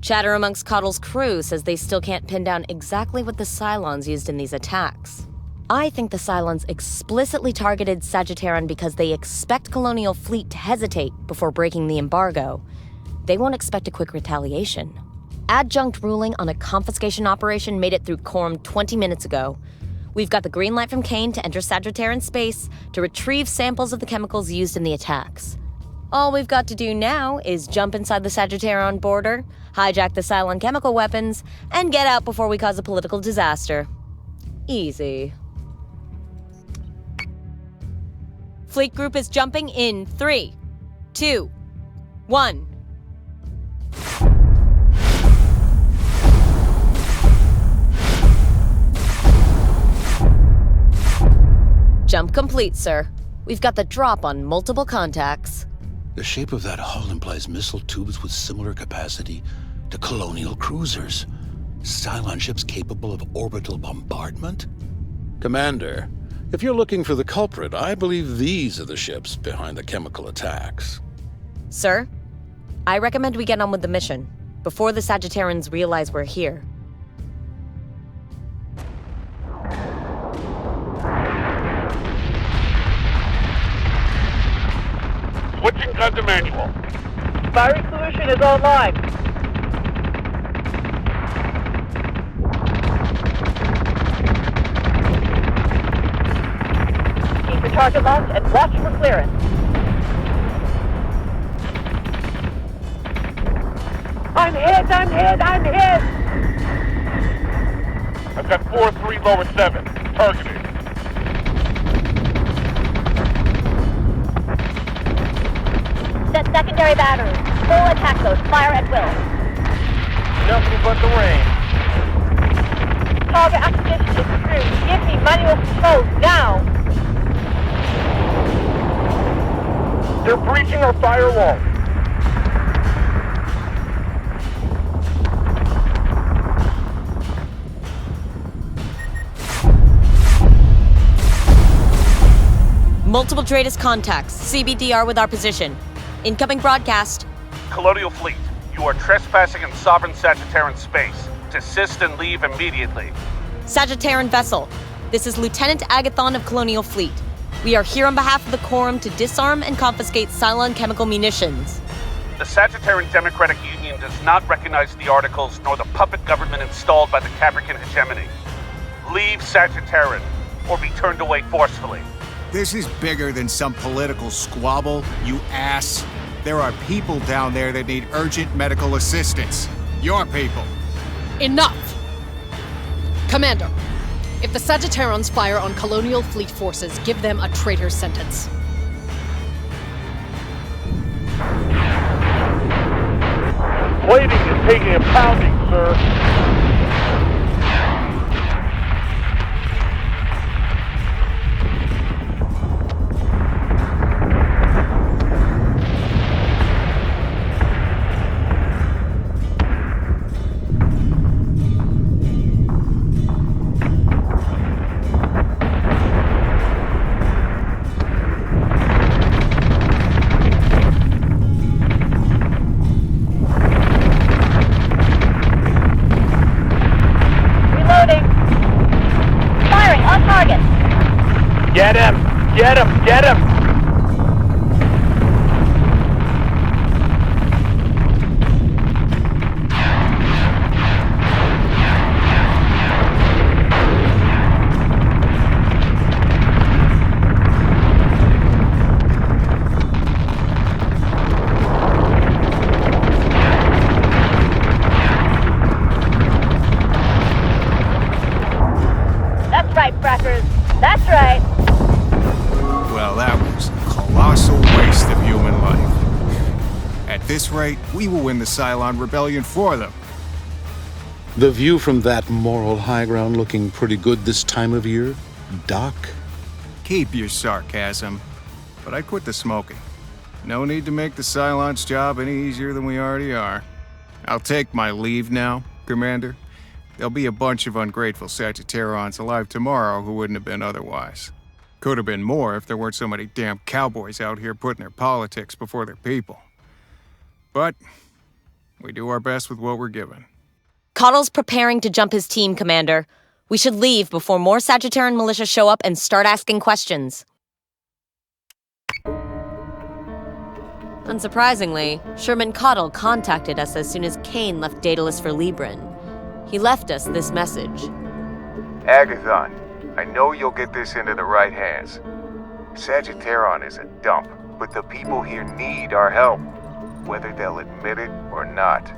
Chatter amongst Coddle's crew says they still can't pin down exactly what the Cylons used in these attacks. I think the Cylons explicitly targeted Sagittarian because they expect Colonial Fleet to hesitate before breaking the embargo. They won't expect a quick retaliation. Adjunct ruling on a confiscation operation made it through Quorum 20 minutes ago. We've got the green light from Kane to enter Sagittarian space to retrieve samples of the chemicals used in the attacks. All we've got to do now is jump inside the Sagittarian border, hijack the Cylon chemical weapons, and get out before we cause a political disaster. Easy. Fleet group is jumping in 3, 2, 1. Jump complete, sir. We've got the drop on multiple contacts. The shape of that hull implies missile tubes with similar capacity to colonial cruisers. Cylon ships capable of orbital bombardment? Commander, if you're looking for the culprit, I believe these are the ships behind the chemical attacks. Sir, I recommend we get on with the mission, before the Sagittarians realize we're here. Switching gun to manual. Firing solution is online. Keep the target locked and watch for clearance. I'm hit! I've got 4-3 lower 7. Targeted. Set secondary battery. Full attack mode. Fire at will. Nothing but the rain. Target acquisition is through. Give me manual controls now. They're breaching our firewall. Multiple Dratus contacts. CBDR with our position. Incoming broadcast. Colonial Fleet, you are trespassing in sovereign Sagittarian space. Desist and leave immediately. Sagittarian vessel. This is Lieutenant Agathon of Colonial Fleet. We are here on behalf of the Quorum to disarm and confiscate Cylon chemical munitions. The Sagittarian Democratic Union does not recognize the articles nor the puppet government installed by the Caprican hegemony. Leave Sagittarian, or be turned away forcefully. This is bigger than some political squabble, you ass. There are people down there that need urgent medical assistance. Your people. Enough! Commander, if the Sagittarians fire on Colonial Fleet forces, give them a traitor sentence. Plating is taking a pounding, sir. Get him! Get him! Get him! That's right, frackers. That's right. Well, that was a colossal waste of human life. At this rate, we will win the Cylon Rebellion for them. The view from that moral high ground looking pretty good this time of year, Doc? Keep your sarcasm, but I quit the smoking. No need to make the Cylons' job any easier than we already are. I'll take my leave now, Commander. There'll be a bunch of ungrateful Sagittarians alive tomorrow who wouldn't have been otherwise. Could have been more if there weren't so many damn cowboys out here putting their politics before their people. But We do our best with what we're given. Cottle's preparing to jump his team, Commander. We should leave before more Sagittarian militia show up and start asking questions. Unsurprisingly, Sherman Cottle contacted us as soon as Kane left Daedalus for Libran. He left us this message. Agathon, I know you'll get this into the right hands. Sagittarian is a dump, but the people here need our help, whether they'll admit it or not.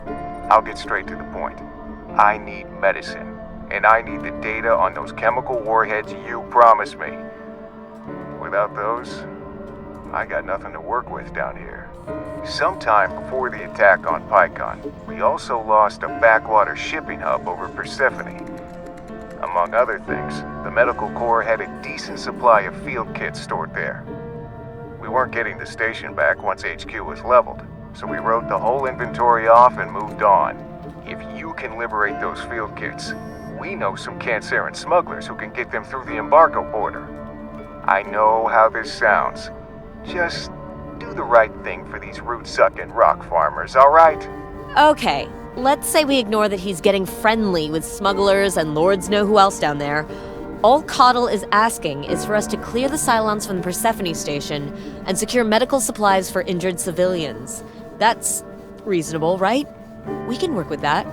I'll get straight to the point. I need medicine, and I need the data on those chemical warheads you promised me. Without those, I got nothing to work with down here. Sometime before the attack on Pycon, we also lost a backwater shipping hub over Persephone. Among other things, the Medical Corps had a decent supply of field kits stored there. We weren't getting the station back once HQ was leveled, so we wrote the whole inventory off and moved on. If you can liberate those field kits, we know some Canceran smugglers who can get them through the embargo border. I know how this sounds. Just do the right thing for these root-sucking rock farmers, all right? Okay, let's say we ignore that he's getting friendly with smugglers and lords know who else down there. All Cottle is asking is for us to clear the Cylons from the Persephone station and secure medical supplies for injured civilians. That's reasonable, right? We can work with that.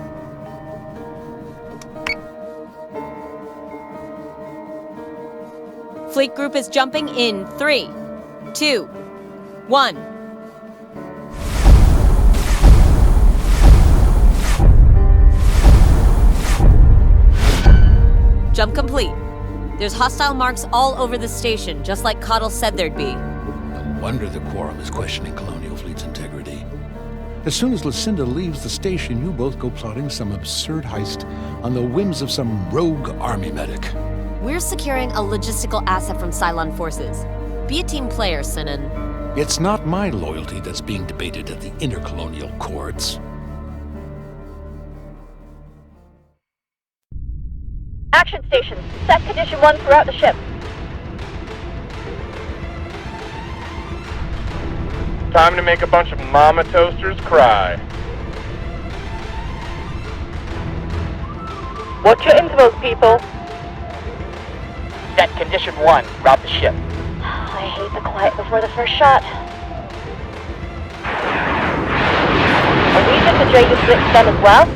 Fleet group is jumping in 3, 2, 1. Jump complete. There's hostile marks all over the station, just like Cottle said there'd be. No wonder the Quorum is questioning Colonial Fleet's integrity. As soon as Lucinda leaves the station, you both go plotting some absurd heist on the whims of some rogue army medic. We're securing a logistical asset from Cylon forces. Be a team player, Sinan. It's not my loyalty that's being debated at the intercolonial courts. Action stations. Set condition 1 throughout the ship. Time to make a bunch of mama toasters cry. Watch your intervals, people. Set condition 1, route the ship. I hate the quiet before the first shot. Are we just to Drake split them as well?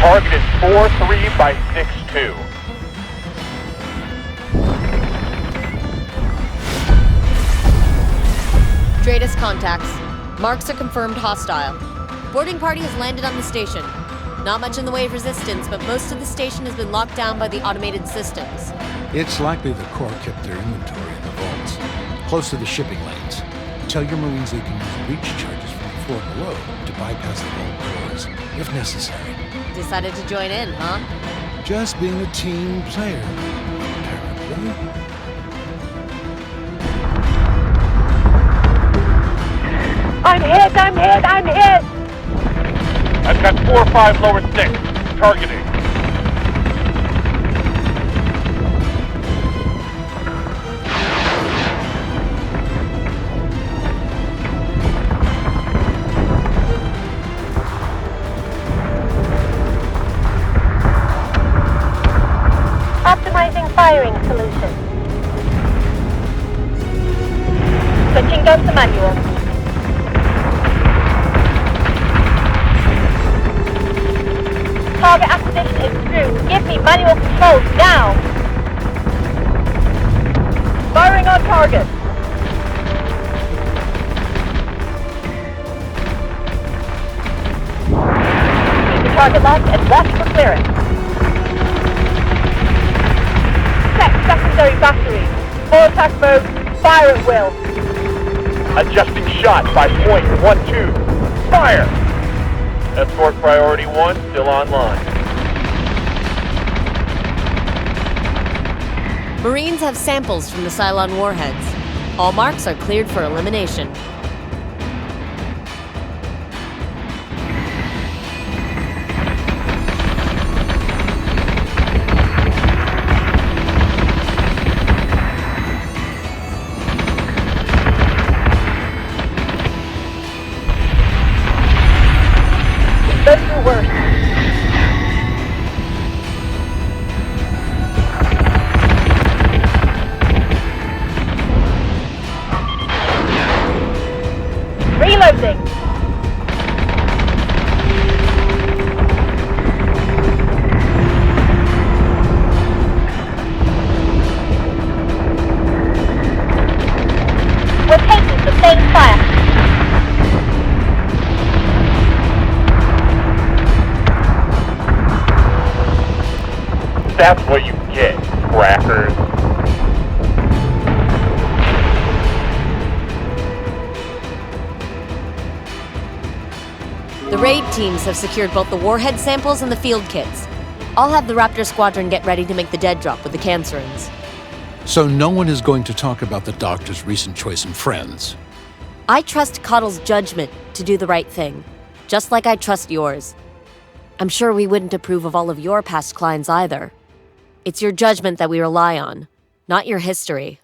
Target is 4-3 by 6-2. Dratus contacts. Marks are confirmed hostile. Boarding party has landed on the station. Not much in the way of resistance, but most of the station has been locked down by the automated systems. It's likely the Corps kept their inventory in the vaults, close to the shipping lanes. Tell your Marines they can use breach charges from the floor below to bypass the vault doors, if necessary. Decided to join in, huh? Just being a team player, apparently. I'm hit! I've got 4-5 lower 6. Targeting. Optimizing firing solution. Switching guns to manual. Target acquisition is through. Give me manual controls now. Firing on target. Keep the target locked and watch for clearance. Check secondary battery. Full attack mode. Fire at will. Adjusting shot by .12. Fire! Escort priority 1 still online. Marines have samples from the Cylon warheads. All marks are cleared for elimination. That's what you get, crackers. The raid teams have secured both the warhead samples and the field kits. I'll have the Raptor Squadron get ready to make the dead drop with the Cancerins. So no one is going to talk about the Doctor's recent choice in friends. I trust Cottle's judgment to do the right thing, just like I trust yours. I'm sure we wouldn't approve of all of your past clients either. It's your judgment that we rely on, not your history.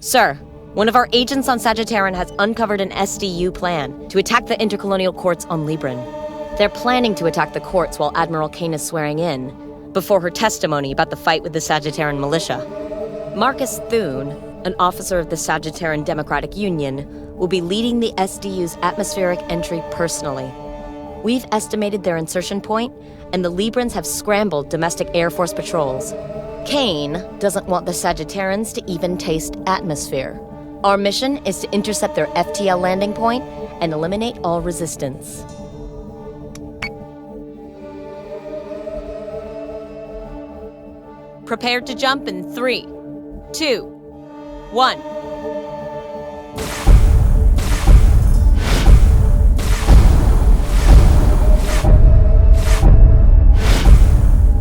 Sir, one of our agents on Sagittarian has uncovered an SDU plan to attack the intercolonial courts on Libran. They're planning to attack the courts while Admiral Kane is swearing in, before her testimony about the fight with the Sagittarian militia. Marcus Thune, an officer of the Sagittarian Democratic Union, will be leading the SDU's atmospheric entry personally. We've estimated their insertion point, and the Librans have scrambled domestic Air Force patrols. Kane doesn't want the Sagittarians to even taste atmosphere. Our mission is to intercept their FTL landing point and eliminate all resistance. Prepare to jump in 3, 2, 1.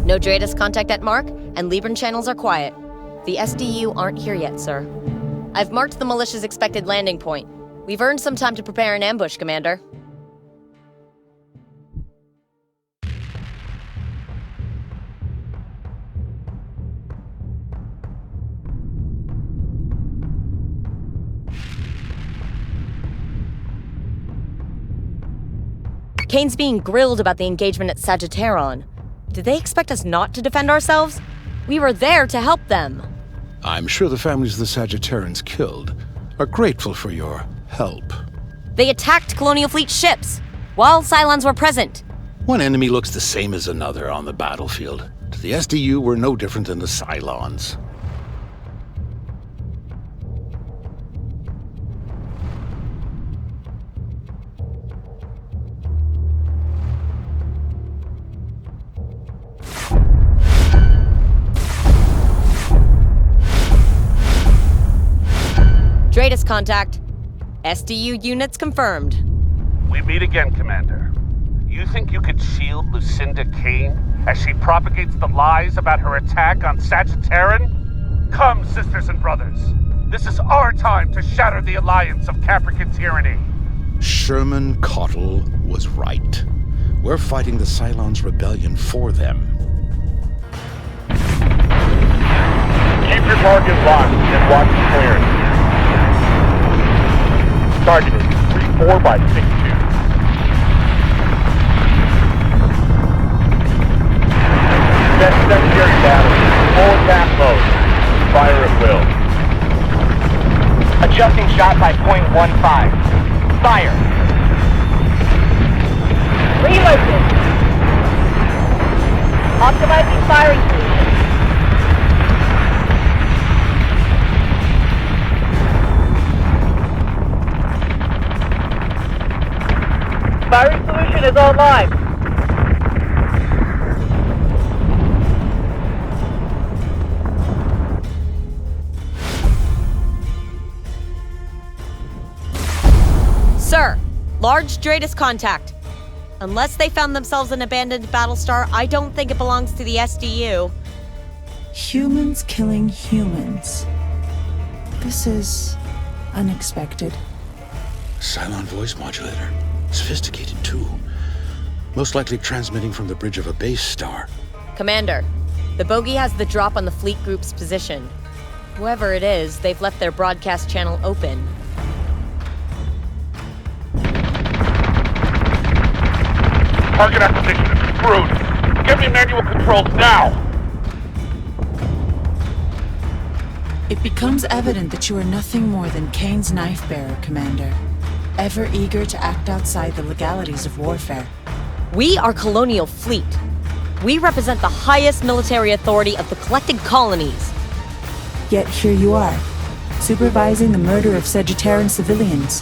No Dratus contact at Mark, and Libran channels are quiet. The SDU aren't here yet, sir. I've marked the militia's expected landing point. We've earned some time to prepare an ambush, Commander. Kane's being grilled about the engagement at Sagittarian. Did they expect us not to defend ourselves? We were there to help them. I'm sure the families the Sagittarians killed are grateful for your help. They attacked Colonial Fleet ships while Cylons were present. One enemy looks the same as another on the battlefield. To the SDU, we're no different than the Cylons. Dratus contact. SDU units confirmed. We meet again, Commander. You think you could shield Lucinda Kane as she propagates the lies about her attack on Sagittarian? Come, sisters and brothers. This is our time to shatter the alliance of Caprican tyranny. Sherman Cottle was right. We're fighting the Cylons' rebellion for them. Keep your target locked and watch the clearance. Targeted 3-4 by 6-2. Set secondary battery. Full attack mode. Fire at will. Adjusting shot by .15. Fire. Reloaded. Optimizing firing solution. Firing solution is online. Sir, large Dratus contact. Unless they found themselves an abandoned Battlestar, I don't think it belongs to the SDU. Humans killing humans. This is unexpected. Cylon voice modulator. Sophisticated, too. Most likely transmitting from the bridge of a base star. Commander, the bogey has the drop on the fleet group's position. Whoever it is, they've left their broadcast channel open. Target acquisition is screwed. Give me manual controls now. It becomes evident that you are nothing more than Kane's knife bearer, Commander. Ever eager to act outside the legalities of warfare. We are Colonial Fleet. We represent the highest military authority of the collected colonies. Yet here you are, supervising the murder of Sagittarian civilians.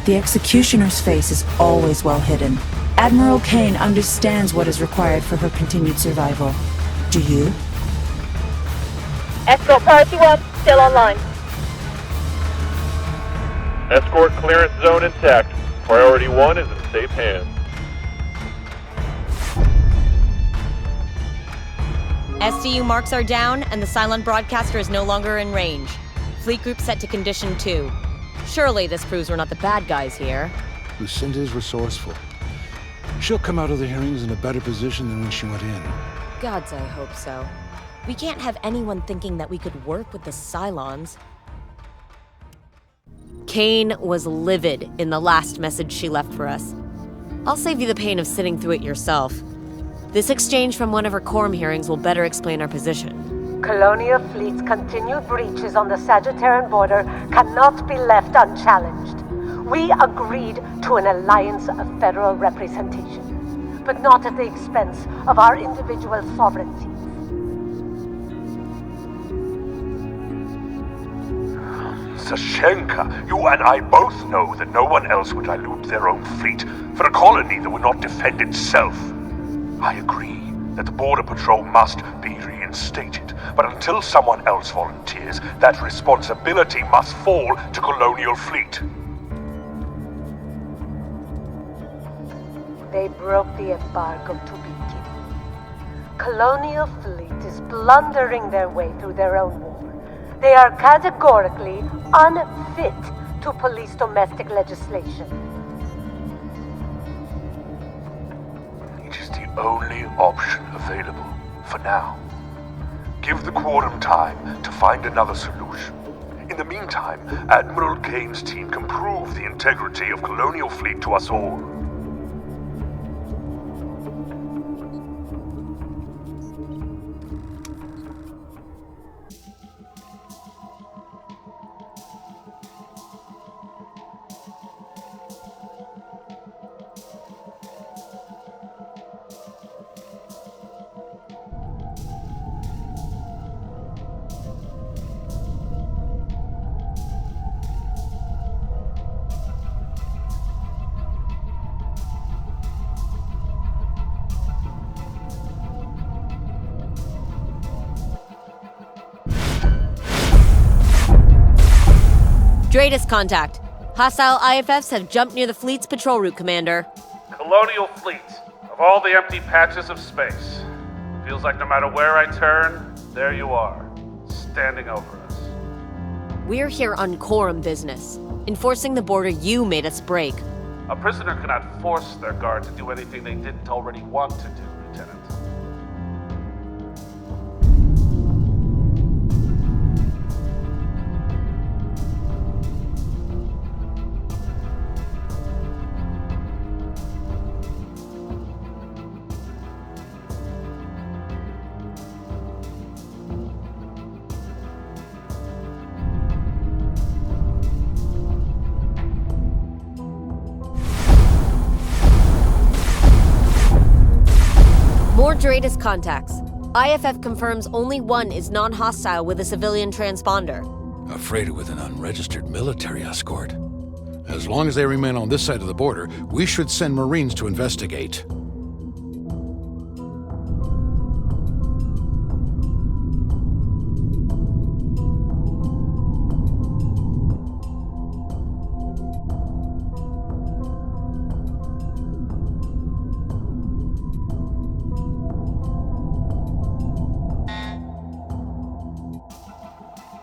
The executioner's face is always well hidden. Admiral Kane understands what is required for her continued survival. Do you? Escort Priority 1, still online. Escort clearance zone intact. Priority 1 is in safe hands. SDU marks are down, and the Cylon broadcaster is no longer in range. Fleet group set to Condition 2. Surely this proves we're not the bad guys here. Lucinda is resourceful. She'll come out of the hearings in a better position than when she went in. Gods, I hope so. We can't have anyone thinking that we could work with the Cylons. Kane was livid in the last message she left for us. I'll save you the pain of sitting through it yourself. This exchange from one of her quorum hearings will better explain our position. Colonial Fleet's continued breaches on the Sagittarian border cannot be left unchallenged. We agreed to an alliance of federal representation, but not at the expense of our individual sovereignties. Sashenka, you and I both know that no one else would dilute their own fleet for a colony that would not defend itself. I agree that the Border Patrol must be reinstated, but until someone else volunteers, that responsibility must fall to Colonial Fleet. They broke the embargo to begin. Colonial Fleet is blundering their way through their own war. They are categorically unfit to police domestic legislation. It is the only option available for now. Give the Quorum time to find another solution. In the meantime, Admiral Kane's team can prove the integrity of Colonial Fleet to us all. Dratus contact. Hostile IFFs have jumped near the fleet's patrol route, Commander. Colonial Fleet, of all the empty patches of space, feels like no matter where I turn, there you are, standing over us. We're here on quorum business, enforcing the border you made us break. A prisoner cannot force their guard to do anything they didn't already want to do, Lieutenant. More Dratus contacts. IFF confirms only one is non-hostile with a civilian transponder. A freighter with an unregistered military escort. As long as they remain on this side of the border, we should send Marines to investigate.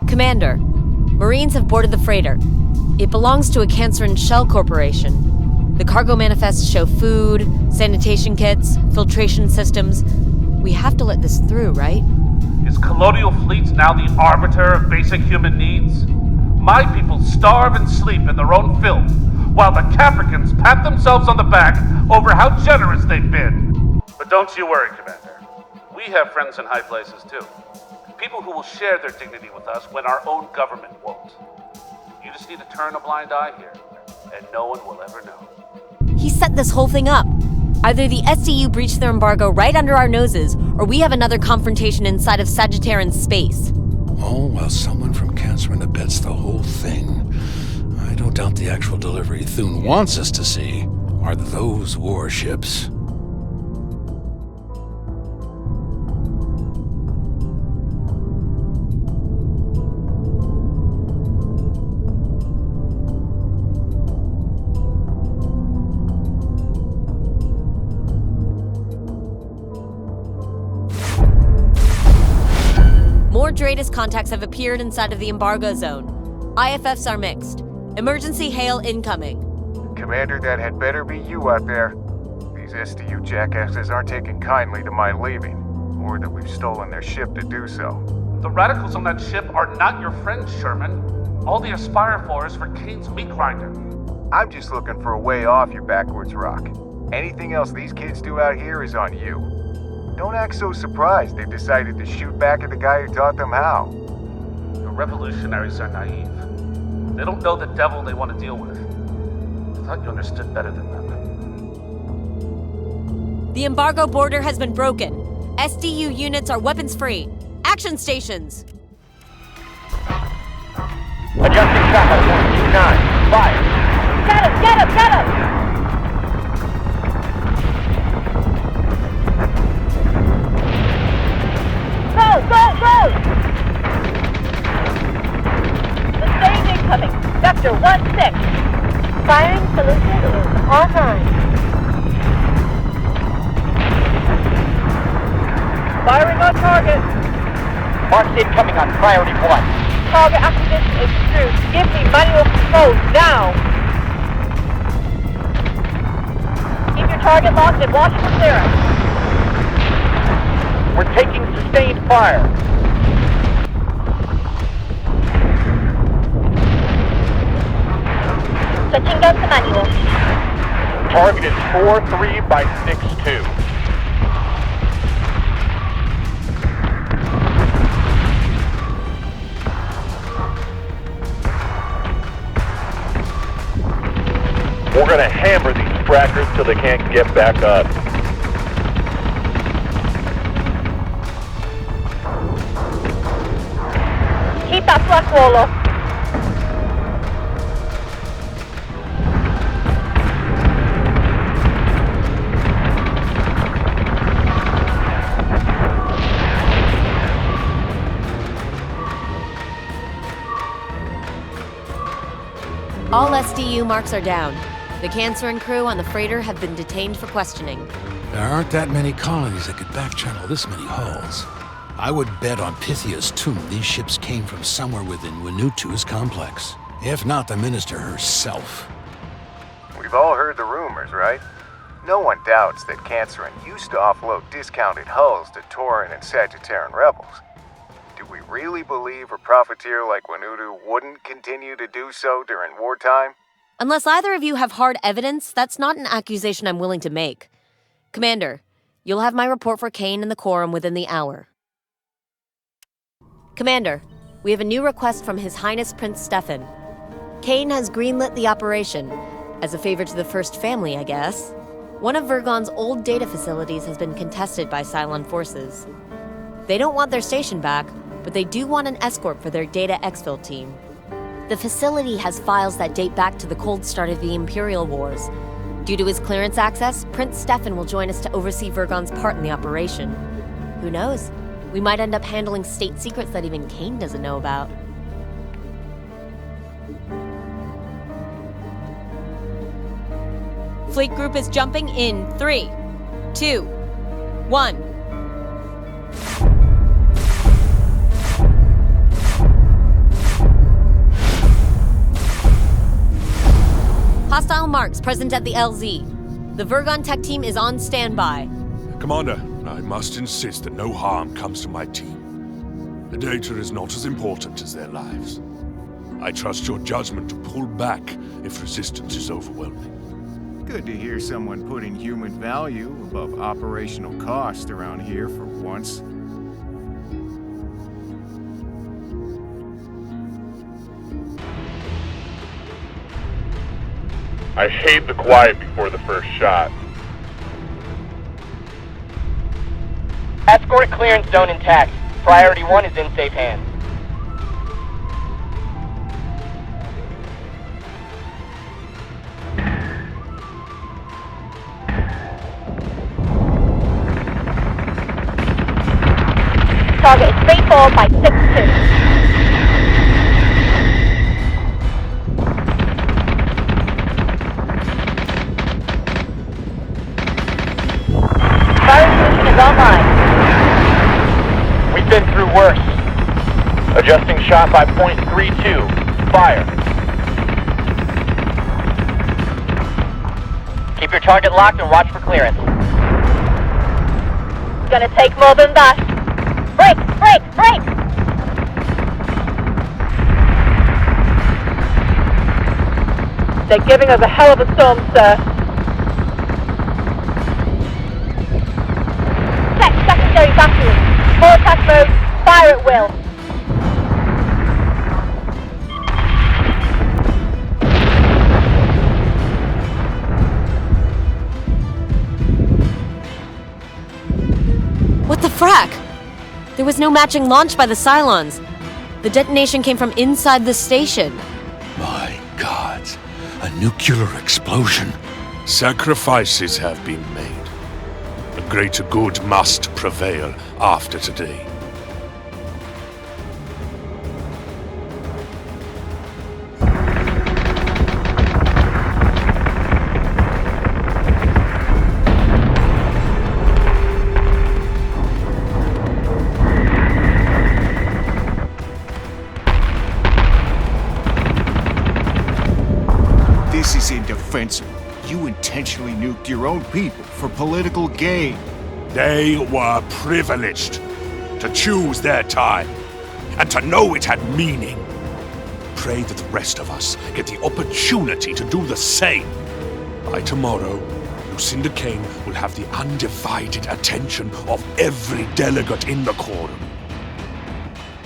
Commander, Marines have boarded the freighter. It belongs to a Cancerin shell corporation. The cargo manifests show food, sanitation kits, filtration systems. We have to let this through, right? Is Colonial Fleet now the arbiter of basic human needs? My people starve and sleep in their own filth, while the Capricans pat themselves on the back over how generous they've been. But don't you worry, Commander. We have friends in high places, too. People who will share their dignity with us when our own government won't. You just need to turn a blind eye here, and no one will ever know. He set this whole thing up. Either the SDU breached their embargo right under our noses, or we have another confrontation inside of Sagittarian space. Oh, well, someone from Cancerin abets the whole thing. I don't doubt the actual delivery Thune wants us to see Are those warships? More Dratus contacts have appeared inside of the embargo zone. IFFs are mixed. Emergency hail incoming. Commander, that had better be you out there. These SDU jackasses aren't taking kindly to my leaving, or that we've stolen their ship to do so. The radicals on that ship are not your friends, Sherman. All they aspire for is for Kane's meat grinder. I'm just looking for a way off your backwards rock. Anything else these kids do out here is on you. Don't act so surprised they've decided to shoot back at the guy who taught them how. The revolutionaries are naive. They don't know the devil they want to deal with. I thought you understood better than that. The embargo border has been broken. SDU units are weapons free. Action stations! Adjusting chopper 129. Fire! Get him! Get him! Get him! Go! Go! Go! Sustained incoming. Vector 1-6. Firing solution is online. Firing on target. Marked incoming on priority 1. Target acquisition is through. Give me manual controls now. Keep your target locked and watch for clearance. We're taking sustained fire. Switching guns to manual. Target is 4-3 by 6-2. We're gonna hammer these frackers till they can't get back up. Keep that flak wall up. All SDU marks are down. The Cancer and crew on the freighter have been detained for questioning. There aren't that many colonies that could backchannel this many hulls. I would bet on Pythia's tomb these ships came from somewhere within Winutu's complex. If not the minister herself. We've all heard the rumors, right? No one doubts that Cancerin used to offload discounted hulls to Tauran and Sagittarian rebels. Do we really believe a profiteer like Winutu wouldn't continue to do so during wartime? Unless either of you have hard evidence, that's not an accusation I'm willing to make. Commander, you'll have my report for Kane and the Quorum within the hour. Commander, we have a new request from His Highness Prince Stefan. Kane has greenlit the operation, as a favor to the First Family, I guess. One of Vergon's old data facilities has been contested by Cylon forces. They don't want their station back, but they do want an escort for their data exfil team. The facility has files that date back to the cold start of the Imperial Wars. Due to his clearance access, Prince Stefan will join us to oversee Vergon's part in the operation. Who knows? We might end up handling state secrets that even Kane doesn't know about. Fleet group is jumping in 3, 2, 1. Hostile marks present at the LZ. The Vergon tech team is on standby. Commander, I must insist that no harm comes to my team. The data is not as important as their lives. I trust your judgment to pull back if resistance is overwhelming. Good to hear someone putting human value above operational cost around here for once. I hate the quiet before the first shot. Escort clearance zone intact. Priority 1 is in safe hands. target is 3-4 by 6-2. Firing solution is online. We've been through worse. Adjusting shot by .32. Fire. Keep your target locked and watch for clearance. It's gonna take more than that. Break! Break! Break! They're giving us a hell of a storm, sir. Check secondary battery. Full attack mode. Fire at will. What the frack? There was no matching launch by the Cylons. The detonation came from inside the station. My gods, a nuclear explosion. Sacrifices have been made. The greater good must prevail after today. This is indefensible. You intentionally nuked your own people for political gain. They were privileged to choose their time and to know it had meaning. Pray that the rest of us get the opportunity to do the same. By tomorrow, Lucinda Kane will have the undivided attention of every delegate in the quorum.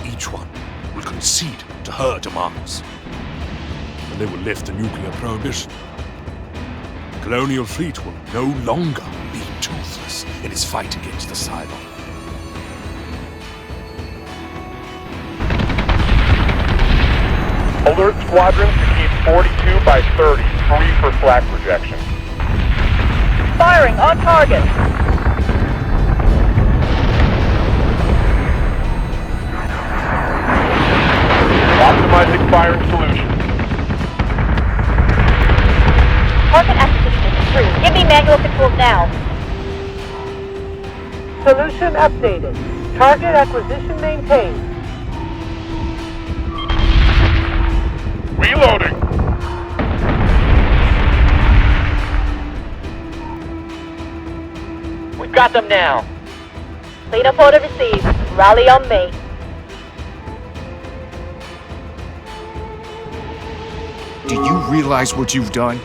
Each one will concede to her demands. And they will lift the nuclear prohibition. The Colonial Fleet will no longer be toothless in its fight against the Cylon. Alert squadrons to keep 42 by 30 free for flak projection. Firing on target. Optimizing firing solution. Target acquisition is through. Give me manual controls now. Solution updated. Target acquisition maintained. Reloading. We've got them now. Cleanup order received. Rally on me. Do you realize what you've done?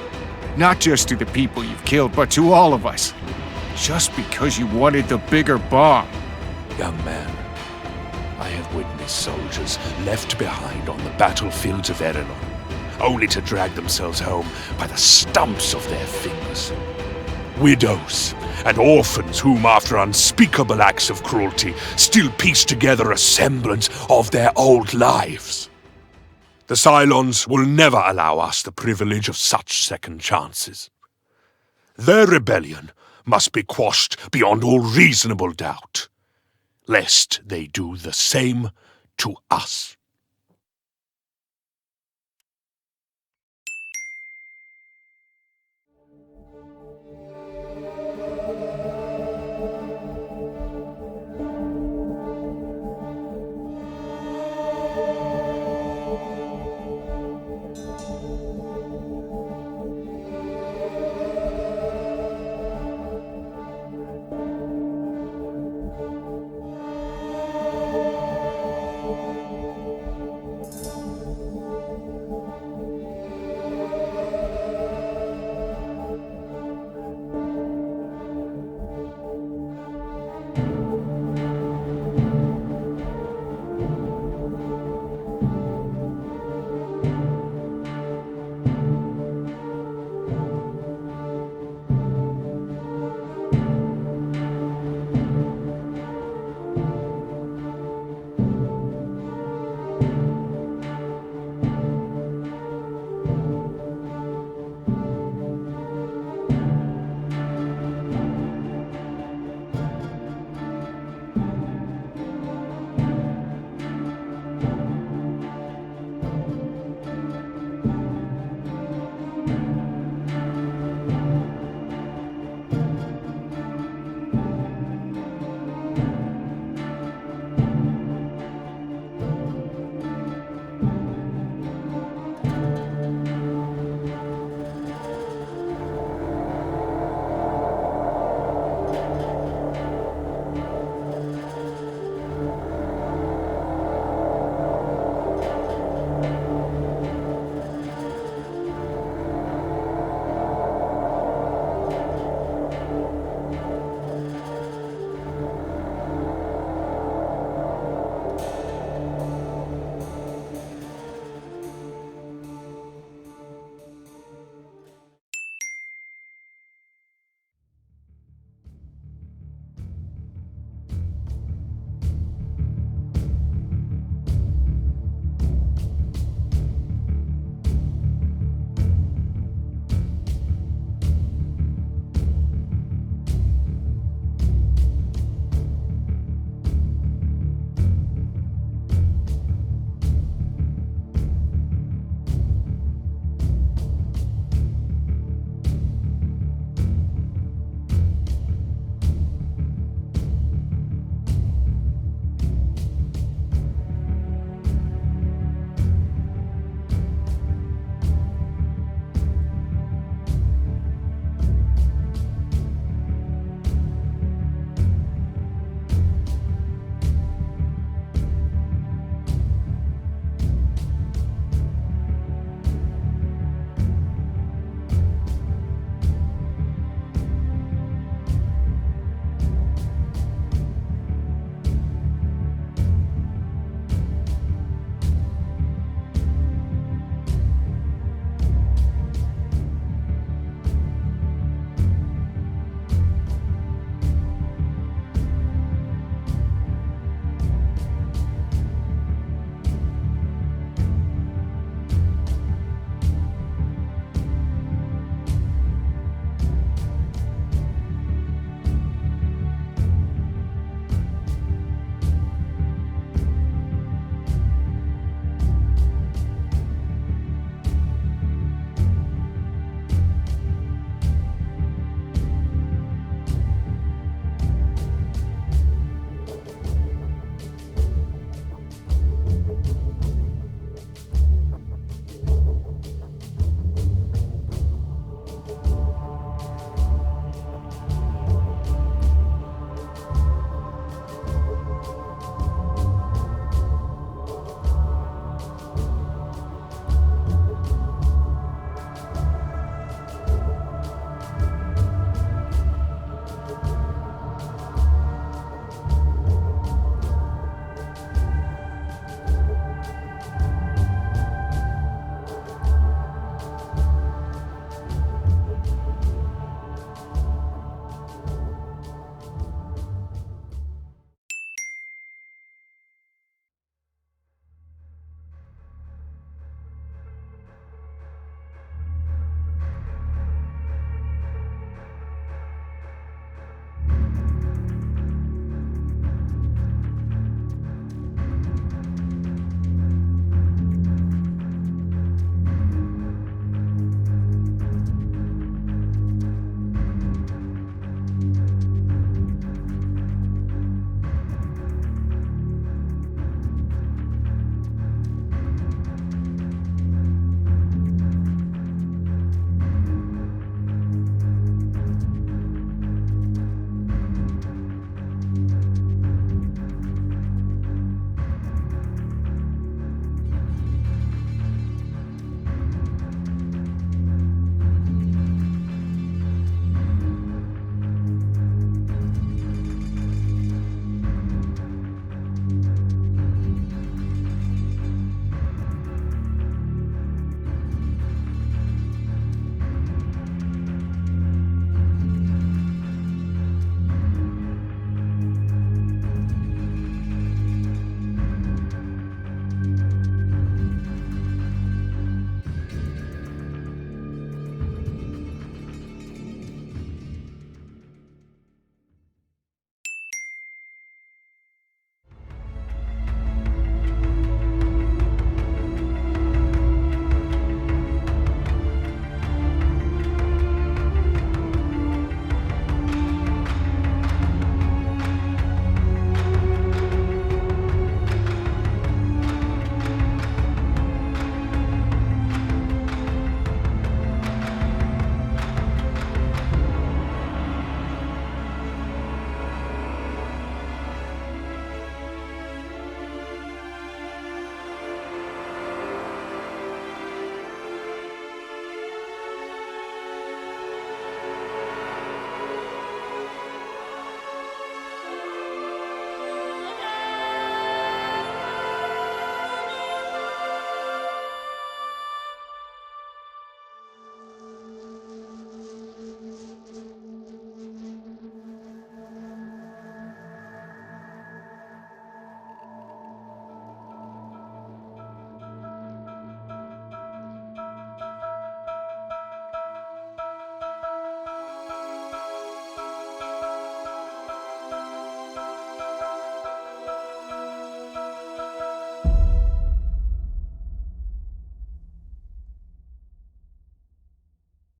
Not just to the people you've killed, but to all of us. Just because you wanted the bigger bomb. Young man, I have witnessed soldiers left behind on the battlefields of Erelon, only to drag themselves home by the stumps of their fingers. Widows and orphans whom, after unspeakable acts of cruelty, still piece together a semblance of their old lives. The Cylons will never allow us the privilege of such second chances. Their rebellion must be quashed beyond all reasonable doubt, lest they do the same to us.